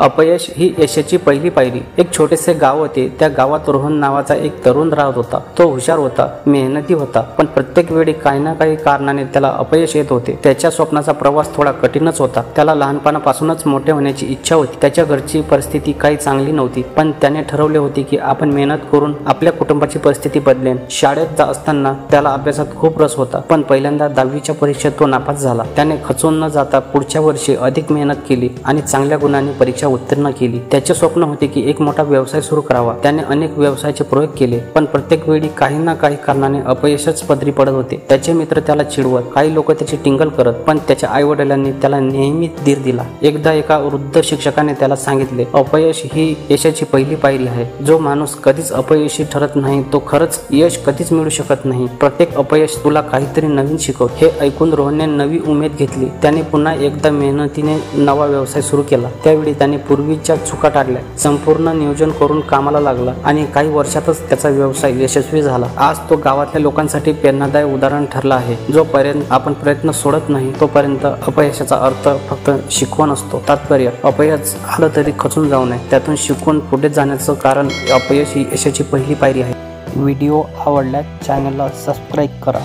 अपयश ही यशाची पहिली पायरी। एक छोटेसे गाव होते। त्या गावात रोहन नावाचा एक तरुण राहत होता। तो हुशार होता, मेहनती होता, पण प्रत्येक वेळी काही ना काही कारणाने त्याला अपयश येत होते। त्याच्या स्वप्नाचा प्रवास थोडा कठीणच होता। त्याला लहानपणापासूनच मोठे होण्याची इच्छा होती। त्याच्या घरची परिस्थिती काही चांगली नव्हती, पण त्याने ठरवले होते की आपण मेहनत करून आपल्या कुटुंबाची परिस्थिती बदलेन। शाळेत जात असताना त्याला अभ्यासात खूप रस होता, पण पहिल्यांदा 10वीच्या परीक्षेत तो नापास झाला। त्याने खचून न जाता पुढच्या वर्षी अधिक मेहनत केली आणि चांगल्या गुणांनी परीक्षा उत्तीर्ण केली। त्याचे स्वप्न होते की एक मोठा व्यवसाय सुरू करावा। त्याने अनेक व्यवसायाचे प्रयोग केले, पण प्रत्येक वेळी काही ना काही कारणाने अपयशच पदरी पडत होते। त्याचे मित्र त्याला चिडवत, काही लोक त्याची टिंगल करत, पण त्याच्या आई वडिलांनी त्याला नेहमी धीर दिला। एकदा एका वृद्ध शिक्षकाने त्याला सांगितले, अपयश ही यशाची पहिली पायरी आहे। जो माणूस कधीच अपयशी ठरत नाही तो खरंच यश कधीच मिळू शकत नाही। प्रत्येक अपयश तुला काहीतरी नवीन शिकवते। हे ऐकून रोहनने नवी उमेद घेतली। त्याने पुन्हा एकदा मेहनतीने नवा व्यवसाय सुरू केला। त्यावेळी त्याने पूर्वीच्या चुका टाळल्या, संपूर्ण नियोजन करून कामाला लागला आणि काही वर्षातच त्याचा व्यवसाय यशस्वी झाला। आज तो गावातल्या लोकांसाठी प्रेरणादायक उदाहरण ठरला आहे। जोपर्यंत आपण प्रयत्न सोडत नाही तोपर्यंत अपयशाचा अर्थ फक्त शिकवण असतो। तात्पर्य, अपयश आलं तरी खचून जाऊ नये, त्यातून शिकून पुढे जाण्याचं कारण अपयश ही यशाची पहिली पायरी आहे। व्हिडिओ आवडल्यास चॅनलला सबस्क्राईब करा।